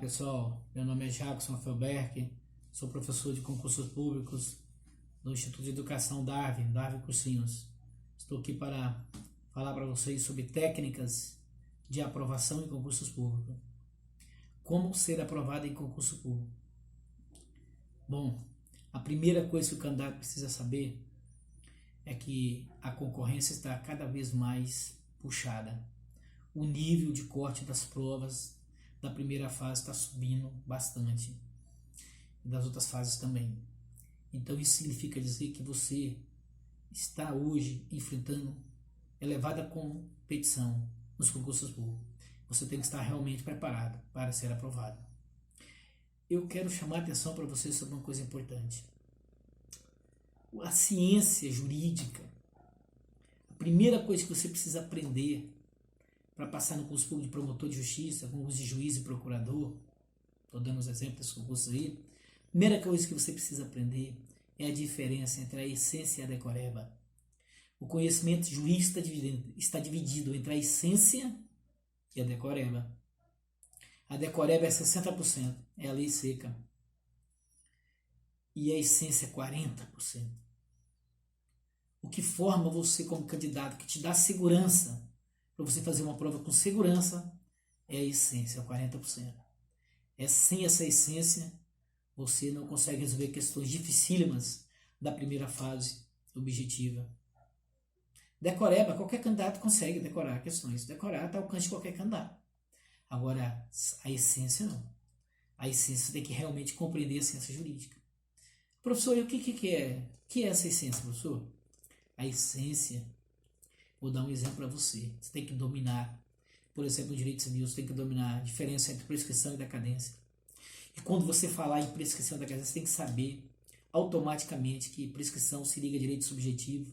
pessoal, meu nome é Jackson Felberg, sou professor de concursos públicos do Instituto de Educação Darwin Cursinhos. Estou aqui para falar para vocês sobre técnicas de aprovação em concursos públicos. Como ser aprovado em concurso público? Bom, a primeira coisa que o candidato precisa saber é que a concorrência está cada vez mais puxada. O nível de corte das provas da primeira fase está subindo bastante, e das outras fases também. Então isso significa dizer que você está hoje enfrentando elevada competição nos concursos públicos. Você tem que estar realmente preparado para ser aprovado. Eu quero chamar a atenção para você sobre uma coisa importante. A ciência jurídica, a primeira coisa que você precisa aprender para passar no concurso público de promotor de justiça, concurso de juiz e procurador, estou dando os exemplos desses concursos aí, a primeira coisa que você precisa aprender é a diferença entre a essência e a decoreba. O conhecimento jurídico está dividido entre a essência e a decoreba. A decoreba é 60%, é a lei seca. E a essência é 40%. O que forma você como candidato, que te dá segurança para você fazer uma prova com segurança, é a essência, 40%. Sem essa essência, você não consegue resolver questões dificílimas da primeira fase objetiva. Decoreba, qualquer candidato consegue decorar questões. Decorar está ao alcance de qualquer candidato. Agora, a essência não. A essência você tem que realmente compreender a ciência jurídica. Professor, e o que é? O que é essa essência, professor? A essência, vou dar um exemplo para você. Você tem que dominar, por exemplo, no direito civil, você tem que dominar a diferença entre prescrição e decadência. E quando você falar em prescrição e decadência, você tem que saber automaticamente que prescrição se liga a direito subjetivo,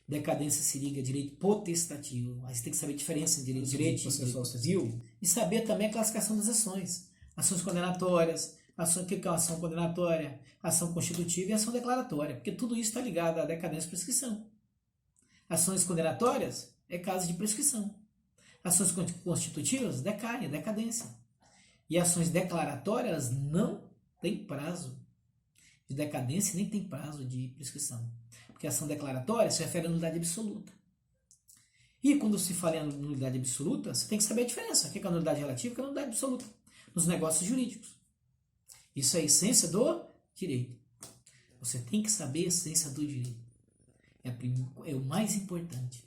decadência se liga a direito potestativo. Aí você tem que saber a diferença entre direito processual civil e saber também a classificação das ações. Ações condenatórias, o que é uma ação condenatória, ação constitutiva e ação declaratória, porque tudo isso está ligado à decadência e prescrição. Ações condenatórias é caso de prescrição. Ações constitutivas decaem, é decadência. E ações declaratórias não têm prazo de decadência nem tem prazo de prescrição. Porque a ação declaratória se refere à nulidade absoluta. E quando se fala em nulidade absoluta, você tem que saber a diferença. O que é a nulidade relativa e o que é a nulidade absoluta nos negócios jurídicos. Isso é a essência do direito. Você tem que saber a essência do direito. É o mais importante.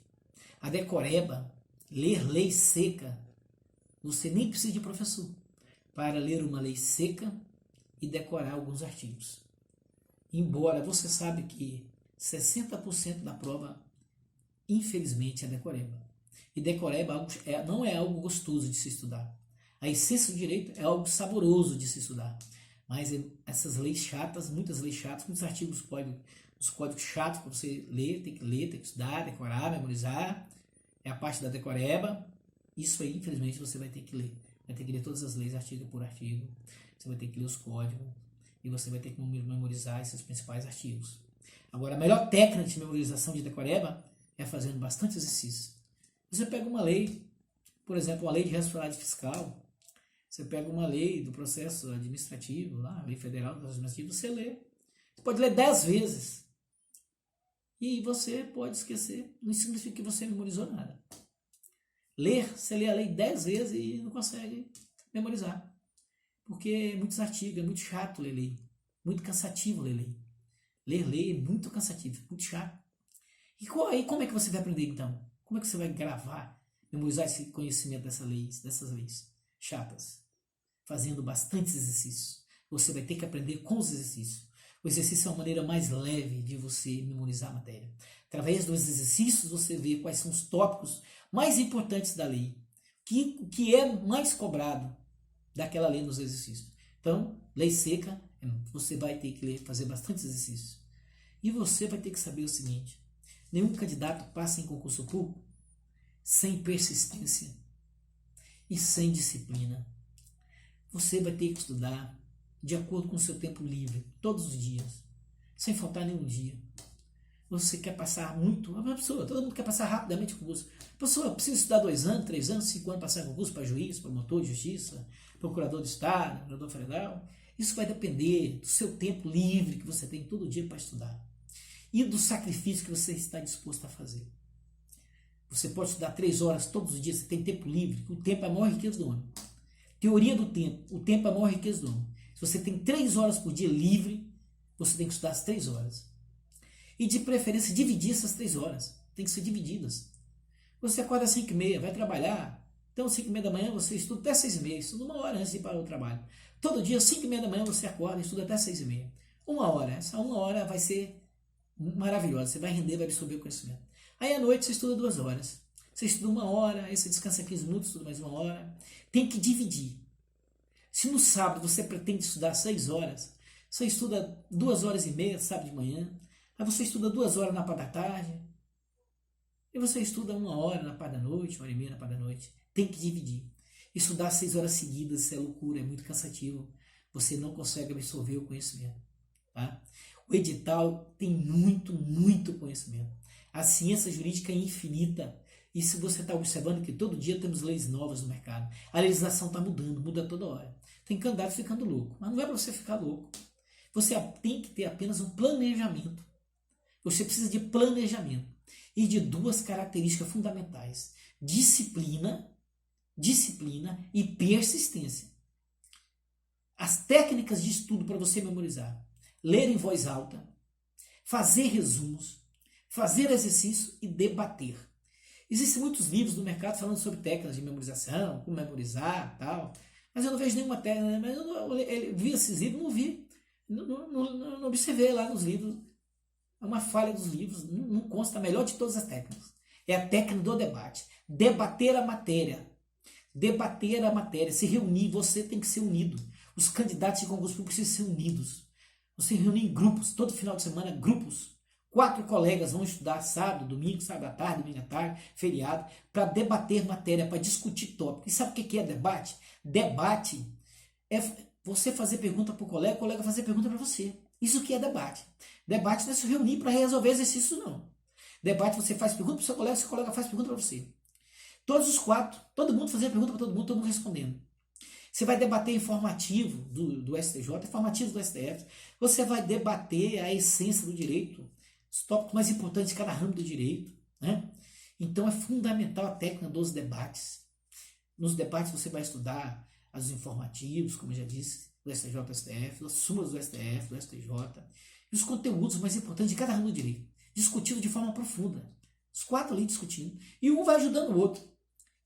A decoreba, ler lei seca, você nem precisa de professor para ler uma lei seca e decorar alguns artigos. Embora você sabe que 60% da prova, infelizmente, é decoreba. E decoreba não é algo gostoso de se estudar. A essência do direito é algo saboroso de se estudar. Mas essas leis chatas, muitas artigos os códigos chatos para você ler, tem que estudar, decorar, memorizar, é a parte da decoreba. Isso aí, infelizmente, você vai ter que ler. Vai ter que ler todas as leis, artigo por artigo. Você vai ter que ler os códigos e você vai ter que memorizar esses principais artigos. Agora, a melhor técnica de memorização de decoreba é fazendo bastante exercício. Você pega uma lei, por exemplo, uma lei de responsabilidade fiscal, você pega uma lei do processo administrativo, lá, a lei federal do processo administrativo, você lê. Você pode ler 10 vezes. E você pode esquecer. Não significa que você memorizou nada. Você lê a lei 10 vezes e não consegue memorizar. Porque é muitos artigos, é muito chato ler lei. Muito cansativo ler lei. Ler lei é muito cansativo, muito chato. E como é que você vai aprender então? Como é que você vai gravar, memorizar esse conhecimento dessas leis chatas? Fazendo bastantes exercícios. Você vai ter que aprender com os exercícios. O exercício é uma maneira mais leve de você memorizar a matéria. Através dos exercícios você vê quais são os tópicos mais importantes da lei. O que é mais cobrado daquela lei nos exercícios. Então, lei seca, você vai ter que fazer bastante exercícios. E você vai ter que saber o seguinte: nenhum candidato passa em concurso público sem persistência e sem disciplina. Você vai ter que estudar de acordo com o seu tempo livre, todos os dias, sem faltar nenhum dia. você quer passar muito, uma pessoa, todo mundo quer passar rapidamente o concurso. A pessoa precisa estudar 2 anos, 3 anos, 5 anos para passar concurso para juiz, promotor de justiça, procurador do Estado, procurador federal. Isso vai depender do seu tempo livre que você tem todo dia para estudar e do sacrifício que você está disposto a fazer. Você pode estudar 3 horas todos os dias, você tem tempo livre, o tempo é a maior riqueza do homem. Teoria do tempo, o tempo é a maior riqueza do homem. Se você tem 3 horas por dia livre, você tem que estudar as 3 horas. E de preferência dividir essas 3 horas. Tem que ser divididas. Você acorda às 5h30, vai trabalhar. Então, às 5h30 da manhã, você estuda até 6h30. Estuda 1 hora antes de ir para o trabalho. Todo dia, às 5h30 da manhã, você acorda e estuda até 6h30. 1 hora. Essa 1 hora vai ser maravilhosa. Você vai render, vai absorver o conhecimento. Aí, à noite, você estuda 2 horas. Você estuda 1 hora, aí você descansa 15 minutos, estuda mais 1 hora. Tem que dividir. Se no sábado você pretende estudar 6 horas, você estuda 2h30, sábado de manhã. Aí você estuda 2 horas na parte da tarde. E você estuda 1 hora na parte da noite, 1h30 na parte da noite. Tem que dividir. Estudar 6 horas seguidas, isso é loucura, é muito cansativo. Você não consegue absorver o conhecimento. Tá? O edital tem muito conhecimento. A ciência jurídica é infinita. E se você está observando que todo dia temos leis novas no mercado, a legislação está mudando, muda toda hora. Tem candidato ficando louco. Mas não é para você ficar louco. Você tem que ter apenas um planejamento. Você precisa de planejamento e de 2 características fundamentais: disciplina e persistência. As técnicas de estudo para você memorizar: ler em voz alta, fazer resumos, fazer exercício e debater. Existem muitos livros no mercado falando sobre técnicas de memorização, como memorizar, tal, mas eu não vejo nenhuma técnica. Mas eu vi esses livros, não vi, não observei lá nos livros. É uma falha dos livros, não consta a melhor de todas as técnicas. É a técnica do debate. Debater a matéria. Debater a matéria, se reunir, você tem que ser unido. Os candidatos de concurso público precisam ser unidos. Você reúne em grupos, todo final de semana, grupos. 4 colegas vão estudar sábado, domingo à tarde, domingo à tarde, feriado, para debater matéria, para discutir tópico. E sabe o que é debate? Debate é você fazer pergunta para o colega fazer pergunta para você. Isso que é debate. Debate não é se reunir para resolver exercício, não. Debate você faz pergunta para o seu colega faz pergunta para você. Todos os 4, todo mundo fazendo pergunta para todo mundo respondendo. Você vai debater informativo do STJ, informativo do STF. Você vai debater a essência do direito, os tópicos mais importantes de cada ramo do direito. Né? Então é fundamental a técnica dos debates. Nos debates você vai estudar os informativos, como eu já disse, do STJ, do STF, as súmulas do STF, do STJ, e os conteúdos mais importantes de cada ramo do direito, discutido de forma profunda. Os 4 ali discutindo, e um vai ajudando o outro.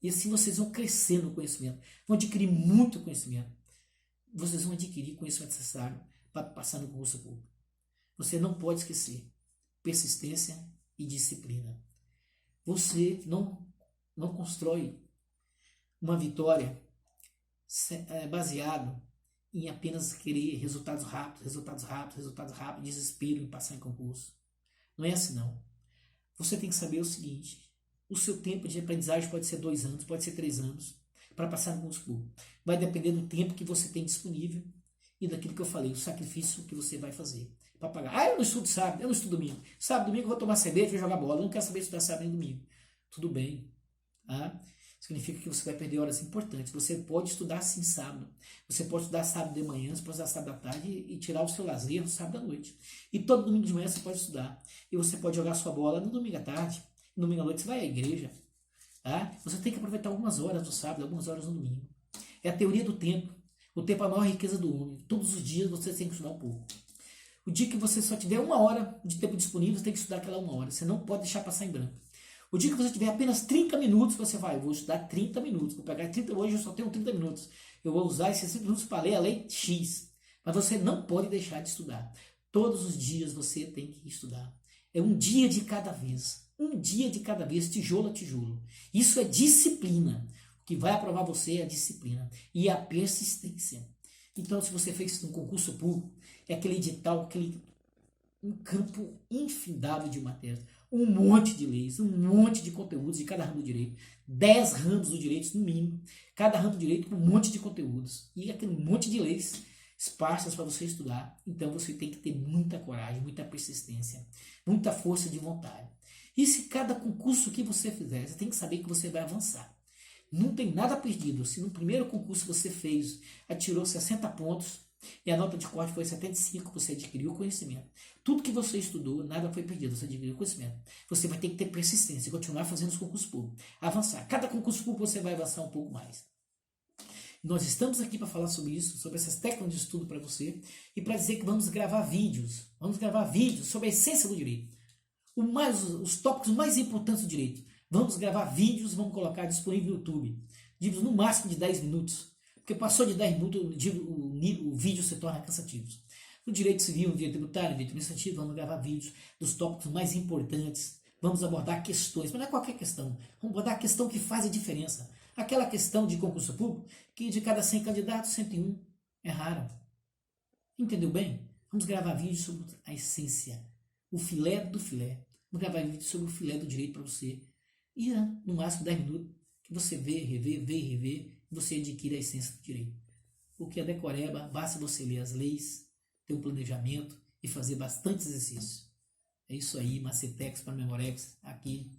E assim vocês vão crescer no conhecimento, vão adquirir muito conhecimento. Vocês vão adquirir conhecimento necessário para passar no concurso público. Você não pode esquecer persistência e disciplina. Você não constrói uma vitória baseado em apenas querer resultados rápidos, desespero em passar em concurso. Não é assim não. Você tem que saber o seguinte: o seu tempo de aprendizagem pode ser 2 anos, pode ser 3 anos, para passar no concurso público. Vai depender do tempo que você tem disponível e daquilo que eu falei, o sacrifício que você vai fazer para pagar. Eu não estudo sábado, eu não estudo domingo. Sábado, domingo eu vou tomar cerveja, vou jogar bola. Eu não quero saber estudar sábado nem domingo. Tudo bem. Tá? Significa que você vai perder horas importantes. Você pode estudar sim sábado. Você pode estudar sábado de manhã, você pode estudar sábado à tarde e tirar o seu lazer no sábado à noite. E todo domingo de manhã você pode estudar. E você pode jogar sua bola no domingo à tarde. No domingo à noite você vai à igreja. Tá? Você tem que aproveitar algumas horas no sábado, algumas horas no domingo. É a teoria do tempo. O tempo é a maior riqueza do homem. Todos os dias você tem que estudar um pouco. O dia que você só tiver 1 hora de tempo disponível, você tem que estudar aquela 1 hora. Você não pode deixar passar em branco. O dia que você tiver apenas 30 minutos, você vai, eu vou estudar 30 minutos. Vou pegar 30, hoje eu só tenho 30 minutos. Eu vou usar esses 30 minutos para ler a lei X. Mas você não pode deixar de estudar. Todos os dias você tem que estudar. É um dia de cada vez. Um dia de cada vez, tijolo a tijolo. Isso é disciplina. O que vai aprovar você é a disciplina e a persistência. Então, se você fez um concurso público, é aquele edital, um campo infindável de matérias, um monte de leis, um monte de conteúdos de cada ramo do direito, 10 ramos do direito no mínimo, cada ramo do direito com um monte de conteúdos e aquele monte de leis esparsas para você estudar. Então você tem que ter muita coragem, muita persistência, muita força de vontade. E se cada concurso que você fizer, você tem que saber que você vai avançar. Não tem nada perdido. Se no primeiro concurso você fez, atirou 60 pontos e a nota de corte foi 75, você adquiriu conhecimento. Tudo que você estudou, nada foi perdido, você adquiriu conhecimento. Você vai ter que ter persistência, continuar fazendo os concursos públicos, avançar. Cada concurso público você vai avançar um pouco mais. Nós estamos aqui para falar sobre isso, sobre essas técnicas de estudo para você e para dizer que vamos gravar vídeos sobre a essência do direito. Os tópicos mais importantes do direito. Vamos gravar vídeos, vamos colocar disponível no YouTube. Vídeos no máximo de 10 minutos. Porque passou de 10 minutos, o vídeo se torna cansativo. No direito civil, no direito tributário, no direito administrativo, vamos gravar vídeos dos tópicos mais importantes. Vamos abordar questões, mas não é qualquer questão. Vamos abordar a questão que faz a diferença. Aquela questão de concurso público, que de cada 100 candidatos, 101 erraram. Entendeu bem? Vamos gravar vídeos sobre a essência, o filé do filé. Vamos gravar vídeos sobre o filé do direito para você. E no máximo 10 minutos, que você vê, rever, e você adquire a essência do direito. Porque a decoreba, basta você ler as leis, ter um planejamento e fazer bastante exercício. É isso aí, Macetex para Memorex, aqui,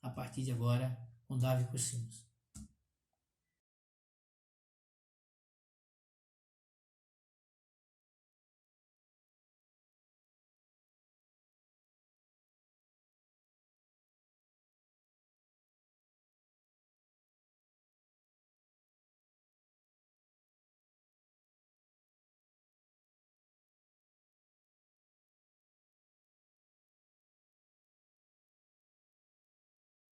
a partir de agora, com Davi Cursinhos.